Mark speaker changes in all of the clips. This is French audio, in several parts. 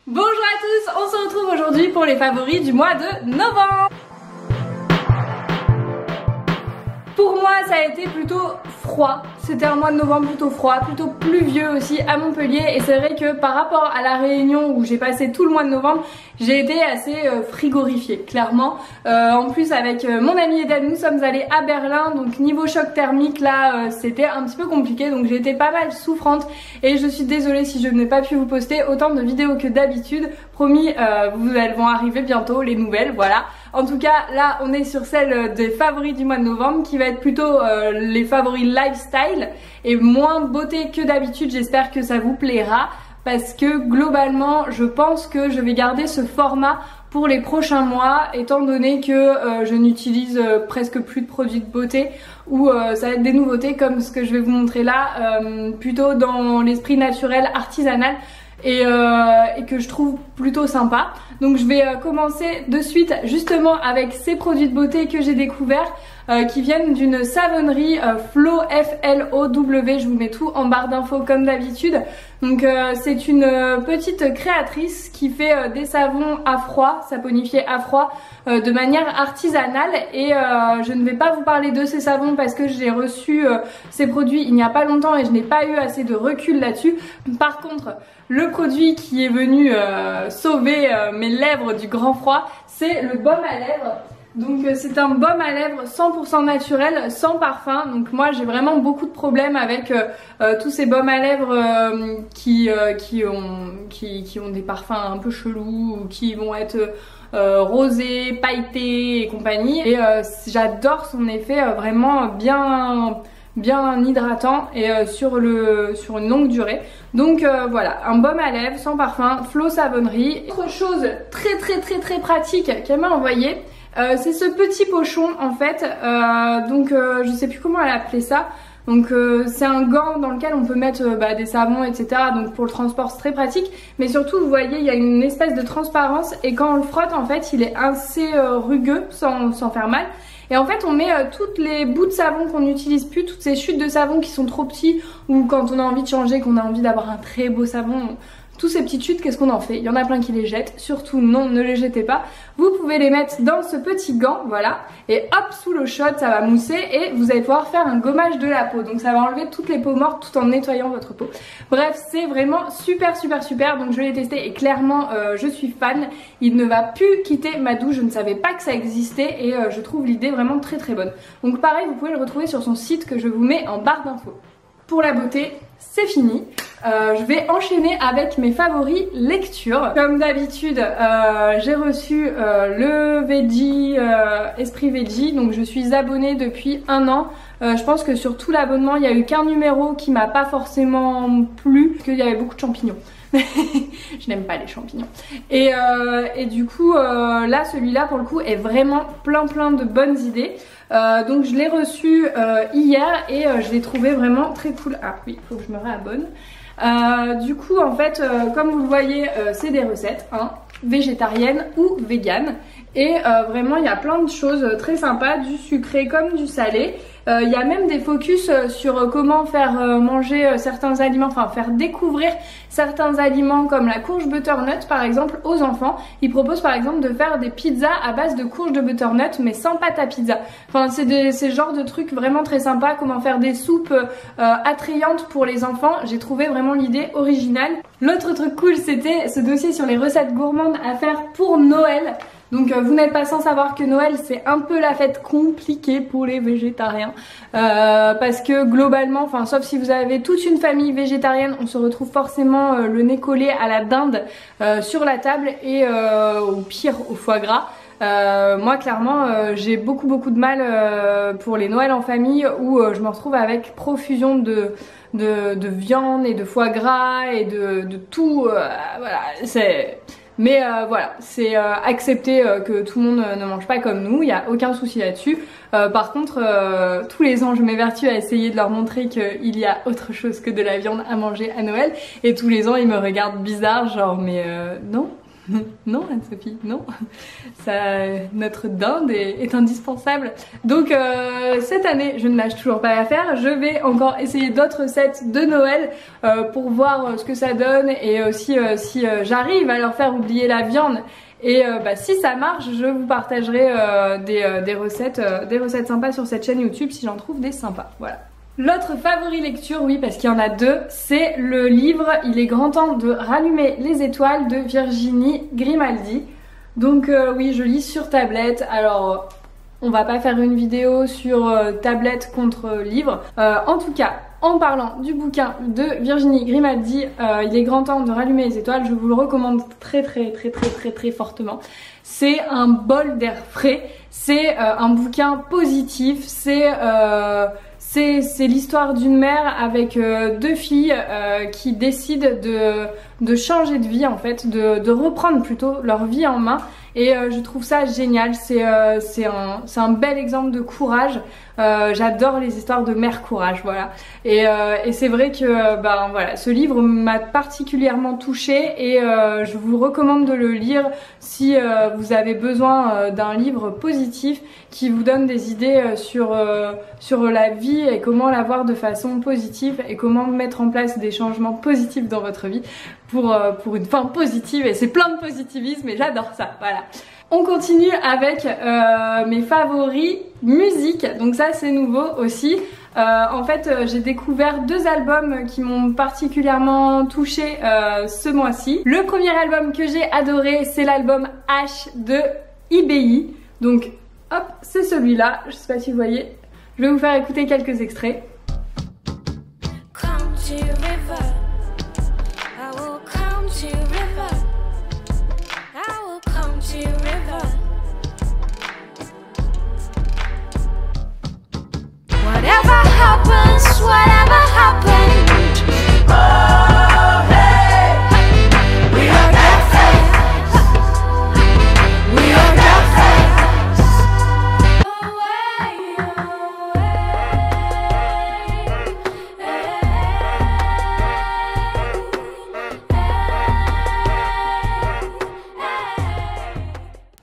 Speaker 1: Bonjour à tous, on se retrouve aujourd'hui pour les favoris du mois de novembre. Pour moi, ça a été plutôt froid. C'était un mois de novembre plutôt froid, plutôt pluvieux aussi à Montpellier. Et c'est vrai que par rapport à la Réunion où j'ai passé tout le mois de novembre, j'ai été assez frigorifiée, clairement. En plus, avec mon ami Eden, nous sommes allés à Berlin. Donc niveau choc thermique, là, c'était un petit peu compliqué. Donc j'ai été pas mal souffrante. Et je suis désolée si je n'ai pas pu vous poster autant de vidéos que d'habitude. Promis, elles vont arriver bientôt, les nouvelles, voilà. En tout cas, là, on est sur celle des favoris du mois de novembre, qui va être plutôt les favoris lifestyle et moins beauté que d'habitude. J'espère que ça vous plaira parce que globalement, je pense que je vais garder ce format pour les prochains mois, étant donné que je n'utilise presque plus de produits de beauté ou ça va être des nouveautés comme ce que je vais vous montrer là, plutôt dans l'esprit naturel, artisanal. Et que je trouve plutôt sympa. Donc je vais commencer de suite justement avec ces produits de beauté que j'ai découverts qui viennent d'une savonnerie Flow, F-L-O-W. Je vous mets tout en barre d'infos comme d'habitude. Donc c'est une petite créatrice qui fait des savons à froid, saponifiés à froid de manière artisanale. Et je ne vais pas vous parler de ces savons parce que j'ai reçu ces produits il n'y a pas longtemps et je n'ai pas eu assez de recul là-dessus. Par contre, le produit qui est venu sauver mes lèvres du grand froid, c'est le baume à lèvres. Donc c'est un baume à lèvres 100% naturel, sans parfum. Donc moi j'ai vraiment beaucoup de problèmes avec tous ces baumes à lèvres qui ont des parfums un peu chelous ou qui vont être rosés, pailletés et compagnie. Et j'adore son effet vraiment bien hydratant et sur une longue durée. Donc voilà, un baume à lèvres sans parfum, Flow Savonnerie. Autre chose très pratique qu'elle m'a envoyé, c'est ce petit pochon en fait. Je sais plus comment elle a appelé ça. Donc c'est un gant dans lequel on peut mettre des savons, etc. Donc pour le transport c'est très pratique. Mais surtout vous voyez il y a une espèce de transparence et quand on le frotte en fait il est assez rugueux sans faire mal. Et en fait on met toutes les bouts de savon qu'on n'utilise plus, toutes ces chutes de savon qui sont trop petits ou quand on a envie de changer, qu'on a envie d'avoir un très beau savon. Tous ces petites chutes, qu'est-ce qu'on en fait? Il y en a plein qui les jettent, surtout non, ne les jetez pas. Vous pouvez les mettre dans ce petit gant, voilà. Et hop, sous l'eau chaude, ça va mousser et vous allez pouvoir faire un gommage de la peau. Donc ça va enlever toutes les peaux mortes tout en nettoyant votre peau. Bref, c'est vraiment super. Donc je l'ai testé et clairement, je suis fan. Il ne va plus quitter ma douche, je ne savais pas que ça existait et je trouve l'idée vraiment très bonne. Donc pareil, vous pouvez le retrouver sur son site que je vous mets en barre d'infos. Pour la beauté, c'est fini. Je vais enchaîner avec mes favoris lecture. Comme d'habitude, j'ai reçu le Veggie, Esprit Veggie. Donc je suis abonnée depuis 1 an. Je pense que sur tout l'abonnement, il n'y a eu qu'un numéro qui m'a pas forcément plu, parce qu'il y avait beaucoup de champignons. Je n'aime pas les champignons. Et du coup, là, celui-là, pour le coup, est vraiment plein de bonnes idées. Donc je l'ai reçu hier et je l'ai trouvé vraiment très cool. Ah oui, il faut que je me réabonne. Du coup en fait comme vous le voyez c'est des recettes végétariennes ou véganes et vraiment il y a plein de choses très sympas, du sucré comme du salé. Il y a même des focus sur comment faire manger certains aliments, enfin faire découvrir certains aliments comme la courge butternut par exemple aux enfants. Ils proposent par exemple de faire des pizzas à base de courge de butternut mais sans pâte à pizza. Enfin c'est ce genre de trucs vraiment très sympas, comment faire des soupes attrayantes pour les enfants. J'ai trouvé vraiment l'idée originale. L'autre truc cool c'était ce dossier sur les recettes gourmandes à faire pour Noël. Donc vous n'êtes pas sans savoir que Noël c'est un peu la fête compliquée pour les végétariens parce que globalement, enfin sauf si vous avez toute une famille végétarienne, on se retrouve forcément le nez collé à la dinde sur la table et au pire au foie gras. Moi clairement j'ai beaucoup de mal pour les Noëls en famille où je me retrouve avec profusion de viande et de foie gras et de tout, voilà c'est... Mais voilà, c'est accepter que tout le monde ne mange pas comme nous, il n'y a aucun souci là-dessus. Par contre, tous les ans je m'évertue à essayer de leur montrer qu'il y a autre chose que de la viande à manger à Noël. Et tous les ans ils me regardent bizarre, genre mais non, Non, Anne-Sophie, non. Ça, notre dinde est indispensable. Donc cette année, je ne lâche toujours pas l'affaire. Je vais encore essayer d'autres recettes de Noël pour voir ce que ça donne et aussi si j'arrive à leur faire oublier la viande. Et si ça marche, je vous partagerai des recettes sympas sur cette chaîne YouTube si j'en trouve des sympas. Voilà. L'autre favori lecture, oui, parce qu'il y en a deux, c'est le livre « Il est grand temps de rallumer les étoiles » de Virginie Grimaldi. Donc oui, je lis sur tablette. Alors, on va pas faire une vidéo sur tablette contre livre. En tout cas, en parlant du bouquin de Virginie Grimaldi, Il est grand temps de rallumer les étoiles, je vous le recommande très fortement. C'est un bol d'air frais, c'est un bouquin positif, c'est l'histoire d'une mère avec deux filles qui décident de changer de vie en fait, de reprendre plutôt leur vie en main. Et je trouve ça génial, c'est un bel exemple de courage. J'adore les histoires de mère courage, voilà. Et c'est vrai que voilà, ce livre m'a particulièrement touchée et je vous recommande de le lire si vous avez besoin d'un livre positif qui vous donne des idées sur la vie et comment la voir de façon positive et comment mettre en place des changements positifs dans votre vie pour une fin positive. Et c'est plein de positivisme et j'adore ça, voilà. On continue avec mes favoris musique, donc ça c'est nouveau aussi. En fait j'ai découvert deux albums qui m'ont particulièrement touchée ce mois-ci. Le premier album que j'ai adoré, c'est l'album H de IBI. Donc hop, c'est celui-là, je sais pas si vous voyez. Je vais vous faire écouter quelques extraits.
Speaker 2: Whatever happened, oh hey, we are Godface, we are Godface.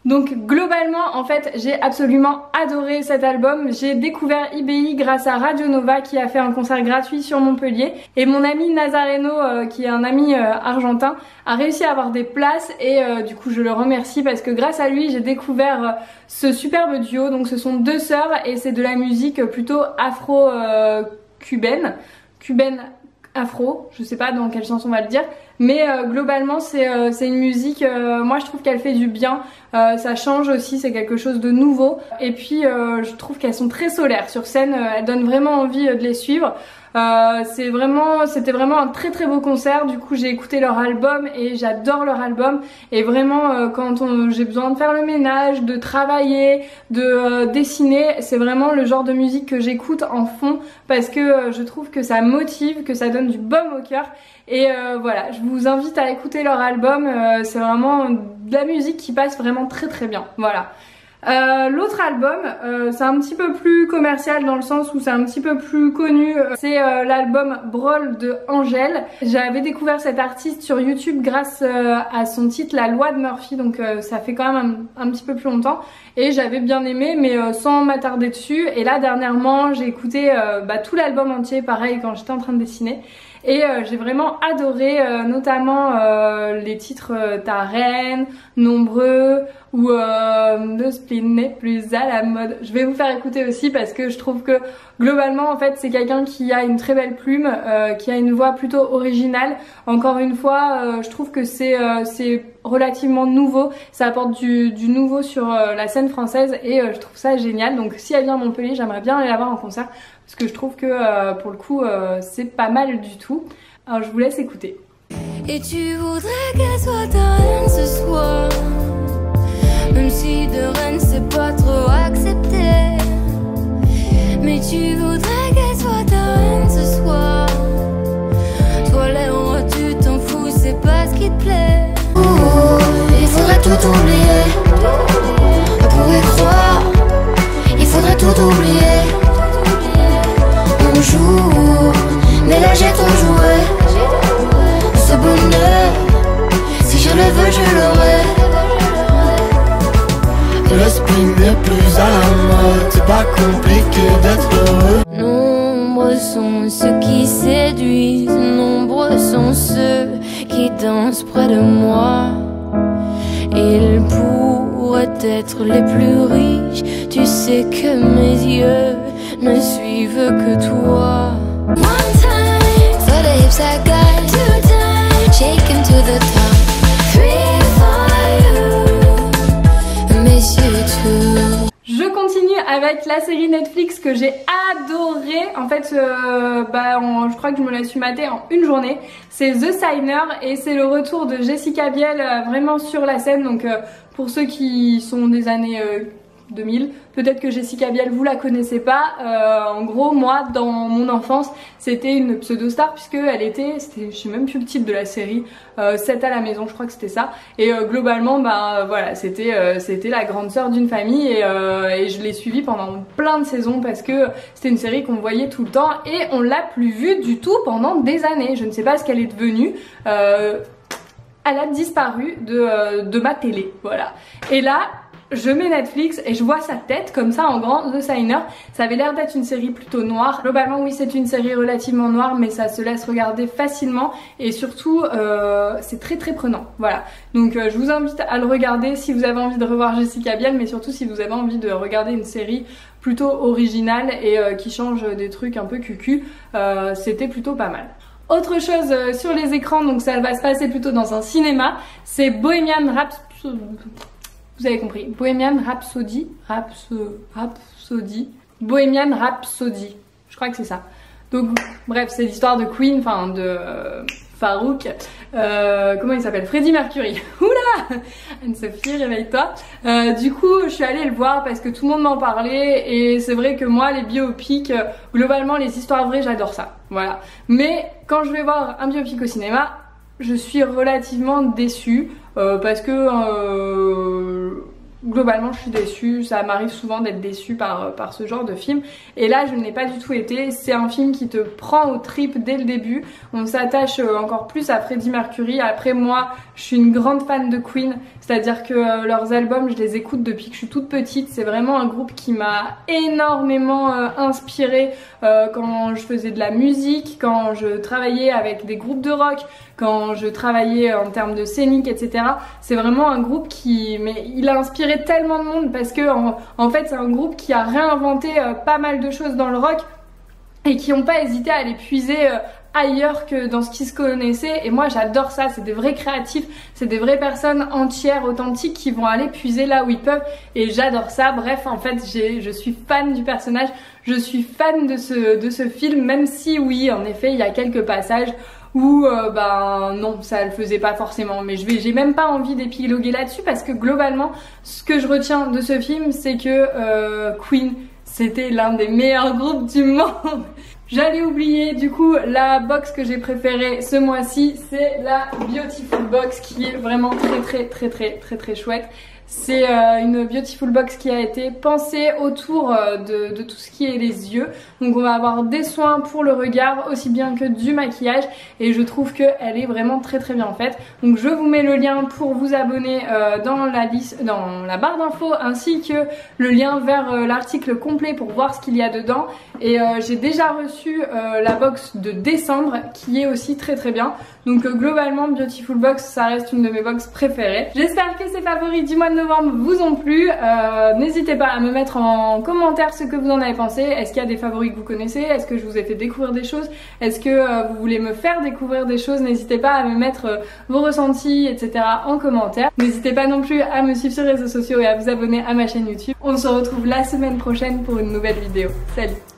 Speaker 1: Donc globalement en fait j'ai absolument adoré cet album. J'ai découvert IBI grâce à Radio Nova qui a fait un concert gratuit sur Montpellier et mon ami Nazareno qui est un ami argentin a réussi à avoir des places et du coup je le remercie parce que grâce à lui j'ai découvert ce superbe duo. Donc ce sont deux sœurs et c'est de la musique plutôt afro-cubaine, afro, je sais pas dans quel sens on va le dire, mais globalement c'est une musique, moi je trouve qu'elle fait du bien, ça change aussi, c'est quelque chose de nouveau et puis je trouve qu'elles sont très solaires sur scène, elles donnent vraiment envie de les suivre. C'était vraiment un très beau concert. Du coup j'ai écouté leur album et j'adore leur album et vraiment quand j'ai besoin de faire le ménage, de travailler, de dessiner, c'est vraiment le genre de musique que j'écoute en fond parce que je trouve que ça motive, que ça donne du baume au cœur et voilà, je vous invite à écouter leur album, c'est vraiment de la musique qui passe vraiment très bien, voilà. L'autre album, c'est un petit peu plus commercial dans le sens où c'est un petit peu plus connu, c'est l'album Brawl de Angèle. J'avais découvert cet artiste sur YouTube grâce à son titre La Loi de Murphy, donc ça fait quand même un petit peu plus longtemps et j'avais bien aimé mais sans m'attarder dessus. Et là dernièrement j'ai écouté tout l'album entier, pareil quand j'étais en train de dessiner. Et j'ai vraiment adoré notamment les titres Ta Reine, Nombreux ou Le spleen n'est plus à la mode. Je vais vous faire écouter aussi parce que je trouve que globalement en fait c'est quelqu'un qui a une très belle plume, qui a une voix plutôt originale. Encore une fois je trouve que c'est relativement nouveau, ça apporte du nouveau sur la scène française et je trouve ça génial. Donc si elle vient à Montpellier j'aimerais bien aller la voir en concert parce que je trouve que pour le coup c'est pas mal du tout. Alors je vous laisse écouter.
Speaker 2: Et tu voudrais qu'elle soit ta reine ce soir, même si de reine c'est pas trop accepté. Mais tu voudrais qu'elle soit ta reine ce soir. Toi les rois tu t'en fous, c'est pas ce qui te plaît. Il faudrait tout oublier, on pourrait croire. Il faudrait tout oublier. On joue, mais là j'ai trop joué. Ce bonheur, si je le le veux, je l'aurai.
Speaker 3: Le spin n'est plus à la mode, c'est pas compliqué d'être heureux.
Speaker 2: Nombreux sont ceux qui séduisent, nombreux sont ceux qui dansent près de moi. Ils pourraient être les plus riches, tu sais que mes yeux ne suivent que toi. One time, for the hips I got, two times, shake him to the top. Three for you, miss you too.
Speaker 1: Je continue avec la série Netflix que j'ai adorée. En fait, je crois que je me la suis matée en une journée. C'est The Signer et c'est le retour de Jessica Biel vraiment sur la scène. Donc pour ceux qui sont des années 2000, peut-être que Jessica Biel vous la connaissez pas. En gros, moi dans mon enfance c'était une pseudo-star puisque elle était, je sais même plus le titre de la série, 7 à la maison, je crois que c'était ça. Et globalement voilà, c'était la grande sœur d'une famille et je l'ai suivie pendant plein de saisons parce que c'était une série qu'on voyait tout le temps et on l'a plus vue du tout pendant des années. Je ne sais pas ce qu'elle est devenue. Elle a disparu de ma télé, voilà. Et là je mets Netflix et je vois sa tête comme ça en grand, The Signer. Ça avait l'air d'être une série plutôt noire. Globalement oui, c'est une série relativement noire mais ça se laisse regarder facilement et surtout c'est très très prenant, voilà. Donc je vous invite à le regarder si vous avez envie de revoir Jessica Biel, mais surtout si vous avez envie de regarder une série plutôt originale et qui change des trucs un peu cucu. C'était plutôt pas mal. Autre chose sur les écrans, donc ça va se passer plutôt dans un cinéma, c'est Bohemian Rhapsody. Vous avez compris, Bohemian Rhapsody, Bohemian Rhapsody, je crois que c'est ça. Donc bref, c'est l'histoire de Queen, enfin de Farouk, comment il s'appelle, Freddie Mercury. Oula, Anne-Sophie, réveille-toi. Du coup, je suis allée le voir parce que tout le monde m'en parlait et c'est vrai que moi, les biopics, globalement, les histoires vraies, j'adore ça. Voilà. Mais quand je vais voir un biopic au cinéma, je suis relativement déçue parce que globalement je suis déçue, ça m'arrive souvent d'être déçue par ce genre de film et là je ne l'ai pas du tout été. C'est un film qui te prend aux tripes dès le début, on s'attache encore plus à Freddie Mercury. Après moi je suis une grande fan de Queen, c'est à dire que leurs albums je les écoute depuis que je suis toute petite. C'est vraiment un groupe qui m'a énormément inspirée quand je faisais de la musique, quand je travaillais avec des groupes de rock, quand je travaillais en termes de scénique, etc. C'est vraiment un groupe mais il a inspiré tellement de monde parce que en fait c'est un groupe qui a réinventé pas mal de choses dans le rock et qui n'ont pas hésité à aller puiser ailleurs que dans ce qui se connaissait. Et moi j'adore ça, c'est des vrais créatifs, c'est des vraies personnes entières, authentiques qui vont aller puiser là où ils peuvent et j'adore ça. Bref, en fait je suis fan du personnage, je suis fan de ce film, même si oui en effet il y a quelques passages où non, ça le faisait pas forcément, mais j'ai même pas envie d'épiloguer là-dessus parce que globalement ce que je retiens de ce film c'est que Queen c'était l'un des meilleurs groupes du monde. J'allais oublier du coup la box que j'ai préférée ce mois-ci, c'est la Beautiful Box qui est vraiment très chouette. C'est une Beautiful Box qui a été pensée autour de tout ce qui est les yeux. Donc on va avoir des soins pour le regard aussi bien que du maquillage et je trouve qu'elle est vraiment très bien faite. Donc je vous mets le lien pour vous abonner dans la barre d'infos ainsi que le lien vers l'article complet pour voir ce qu'il y a dedans. Et j'ai déjà reçu la box de décembre qui est aussi très bien. Donc globalement Beautiful Box ça reste une de mes box préférées. J'espère que ces favoris du mois de novembre vous ont plu. N'hésitez pas à me mettre en commentaire ce que vous en avez pensé. Est-ce qu'il y a des favoris que vous connaissez? Est-ce que je vous ai fait découvrir des choses? Est-ce que vous voulez me faire découvrir des choses? N'hésitez pas à me mettre vos ressentis, etc. en commentaire. N'hésitez pas non plus à me suivre sur les réseaux sociaux et à vous abonner à ma chaîne YouTube. On se retrouve la semaine prochaine pour une nouvelle vidéo. Salut!